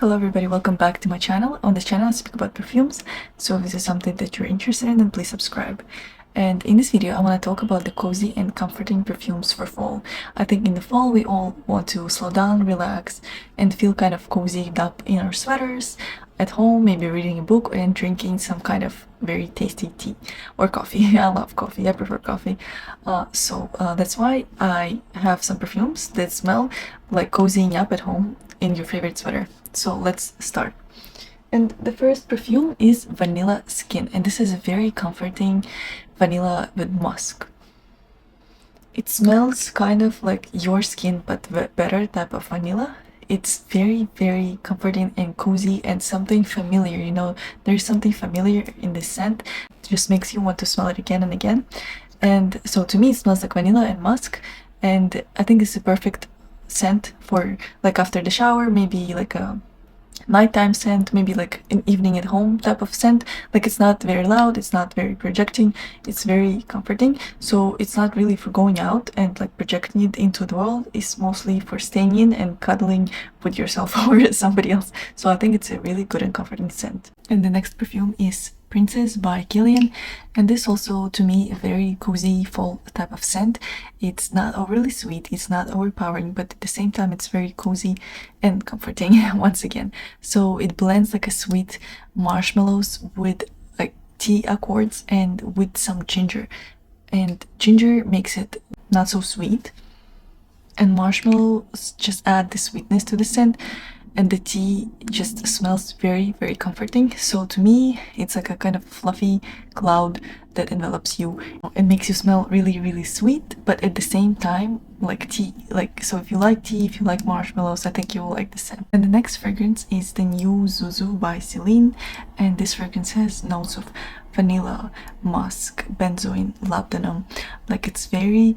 Hello everybody, welcome back to my channel. On this channel I speak about perfumes, so if this is something that you're interested in, then please subscribe. And in this video I want to talk about the cozy and comforting perfumes for fall. I think in the fall we all want to slow down, relax, and feel kind of cozied up in our sweaters, at home, maybe reading a book and drinking some kind of very tasty tea or coffee. I love coffee, I prefer coffee. That's why I have some perfumes that smell like cozying up at home in your favorite sweater. So let's start. And the first perfume is Vanilla Skin, and this is a very comforting vanilla with musk. It smells kind of like your skin but better type of vanilla. It's very comforting and cozy and something familiar, you know, there's something familiar in the scent. It just makes you want to smell it again and again. And so to me it smells like vanilla and musk, and I think it's a perfect scent for like after the shower, maybe like a nighttime scent, maybe like an evening at home type of scent. Like it's not very loud, it's not very projecting, it's very comforting. So it's not really for going out and like projecting it into the world. It's mostly for staying in and cuddling with yourself or somebody else. So I think it's a really good and comforting scent. And the next perfume is Princess by Kilian, and this also to me a very cozy fall type of scent. It's not overly sweet, it's not overpowering, but at the same time it's very cozy and comforting once again. So it blends like a sweet marshmallows with like tea accords and with some ginger, and ginger makes it not so sweet, and marshmallows just add the sweetness to the scent, and the tea just smells very comforting. So to me it's like a kind of fluffy cloud that envelops you and makes you smell really sweet, but at the same time like tea. Like, so if you like tea, if you like marshmallows, I think you will like the scent. And the next fragrance is the new Zouzou by Celine, and this fragrance has notes of vanilla, musk, benzoin, labdanum. Like it's very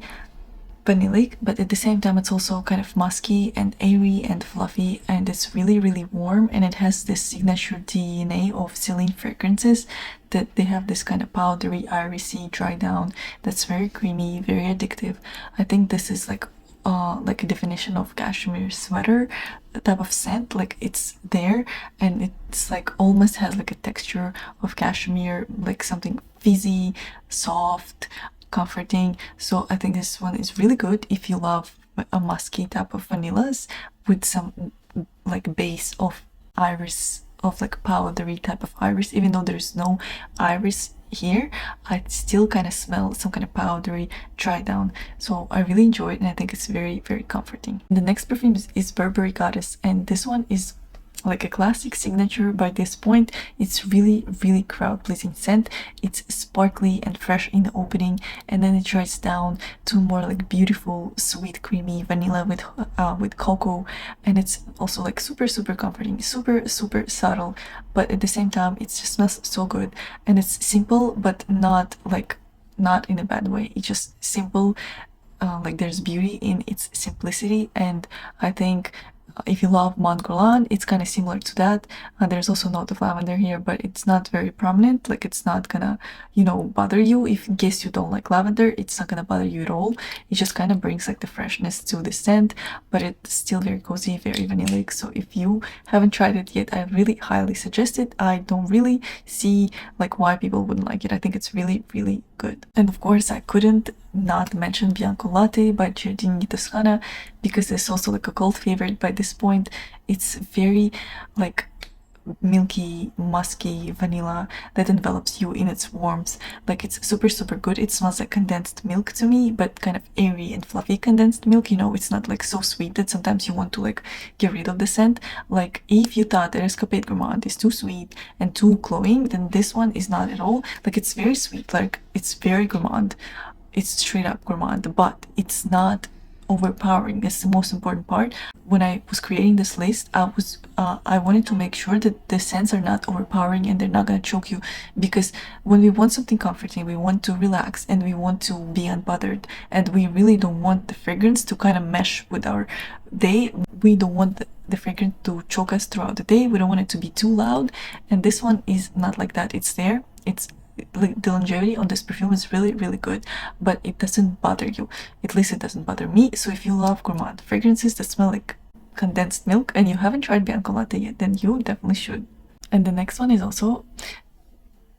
vanillic, but at the same time it's also kind of musky and airy and fluffy, and it's really warm, and it has this signature DNA of Celine fragrances that they have this kind of powdery, irisy dry down that's very creamy, very addictive. I think this is like a definition of cashmere sweater type of scent. Like it's there and it's like almost has like a texture of cashmere, like something fizzy, soft, comforting. So I think this one is really good if you love a musky type of vanillas with some like base of iris, of like powdery type of iris. Even though there's no iris here, I still kind of smell some kind of powdery dry down. So I really enjoy it, and I think it's very comforting. The next perfume is Burberry Goddess, and this one is like a classic signature by this point. It's really crowd pleasing scent. It's sparkly and fresh in the opening, and then it dries down to more like beautiful sweet creamy vanilla with cocoa, and it's also like super comforting, super subtle, but at the same time it just smells so good. And it's simple but not in a bad way. It's just simple, like there's beauty in its simplicity. And I think if you love Mont Guerlain, it's kind of similar to that. There's also a note of lavender here, but it's not very prominent. Like it's not gonna, you know, bother you. If in case you don't like lavender, it's not gonna bother you at all. It just kind of brings like the freshness to the scent, but it's still very cozy, very vanillic. So if you haven't tried it yet, I really highly suggest it. I don't really see like why people wouldn't like it. I think it's really good. And of course I couldn't not mention Bianco Latte by Giardini Toscana, because it's also like a cult favorite by this point. It's very like milky, musky vanilla that envelops you in its warmth. Like it's super good. It smells like condensed milk to me, but kind of airy and fluffy condensed milk, you know. It's not like so sweet that sometimes you want to like get rid of the scent. Like if you thought that Escapade Gourmand is too sweet and too cloying, then this one is not at all. Like it's very sweet, like it's very gourmand, it's straight up gourmand, but it's not overpowering. That's the most important part. When I was creating this list, I wanted to make sure that the scents are not overpowering and they're not gonna choke you, because when we want something comforting, we want to relax and we want to be unbothered, and we really don't want the fragrance to kind of mesh with our day. We don't want the fragrance to choke us throughout the day. We don't want it to be too loud, and this one is not like that. It's there. It's like the longevity on this perfume is really good, but it doesn't bother you. At least it doesn't bother me. So if you love gourmand fragrances that smell like condensed milk and you haven't tried Bianco Latte yet, then you definitely should. And the next one is also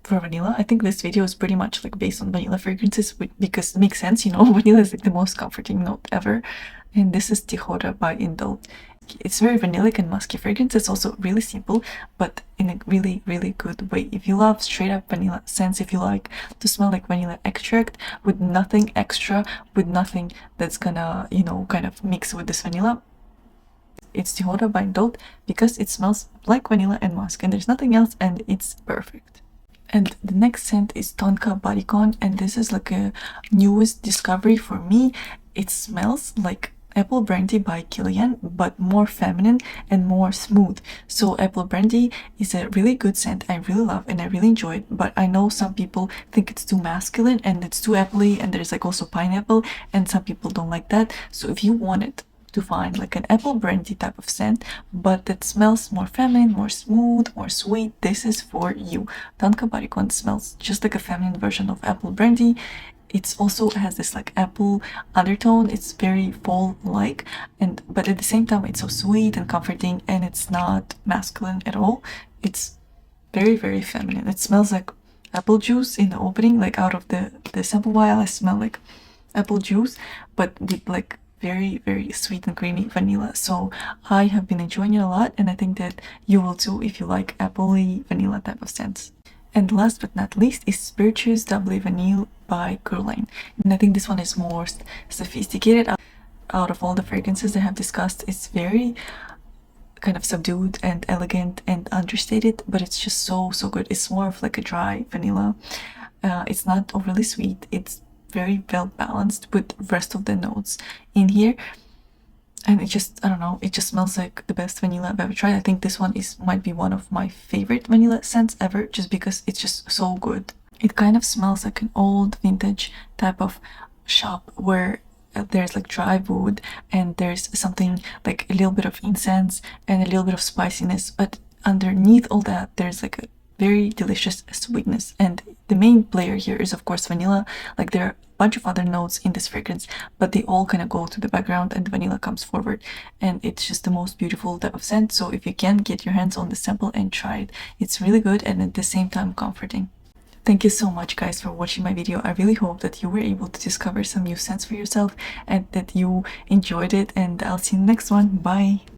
for vanilla. I think this video is pretty much like based on vanilla fragrances because it makes sense, you know. Vanilla is like the most comforting note ever. And this is Tihota by Indulge. It's very vanillic and musky fragrance. It's also really simple, but in a really, really good way. If you love straight up vanilla scents, if you like to smell like vanilla extract with nothing extra, with nothing that's gonna, you know, kind of mix with this vanilla, it's Tihota by Indulge because it smells like vanilla and musk and there's nothing else and it's perfect. And the next scent is Tonka Bodycon, and this is like a newest discovery for me. It smells like apple brandy by Kilian, but more feminine and more smooth. So apple brandy is a really good scent I really love and I really enjoy it, but I know some people think it's too masculine and it's too appley, and there's like also pineapple, and some people don't like that. So if you want it to find like an apple brandy type of scent but that smells more feminine, more smooth, more sweet, this is for you. Tonka Bodycon smells just like a feminine version of apple brandy. It also has this like apple undertone. It's very fall like, and but at the same time it's so sweet and comforting, and it's not masculine at all. It's very, very feminine. It smells like apple juice in the opening, like out of the sample vial. I smell like apple juice but with like very, very sweet and creamy vanilla. So I have been enjoying it a lot, and I think that you will too if you like appley vanilla type of scents. And last but not least is Spiritueuse Double Vanille by Guerlain. And I think this one is more sophisticated. Out of all the fragrances I have discussed, it's very kind of subdued and elegant and understated, but it's just so good. It's more of like a dry vanilla. It's not overly sweet. It's very well balanced with the rest of the notes in here, and it just, I don't know, it just smells like the best vanilla I've ever tried. I think this one might be one of my favorite vanilla scents ever, just because it's just so good. It kind of smells like an old vintage type of shop where there's like dry wood and there's something like a little bit of incense and a little bit of spiciness, but underneath all that there's like a very delicious sweetness. And the main player here is of course vanilla. Like there are a bunch of other notes in this fragrance, but they all kind of go to the background and the vanilla comes forward, and it's just the most beautiful type of scent. So if you can get your hands on the sample and try it, it's really good and at the same time comforting. Thank you so much guys for watching my video. I really hope that you were able to discover some new scents for yourself and that you enjoyed it, and I'll see you in the next one. Bye!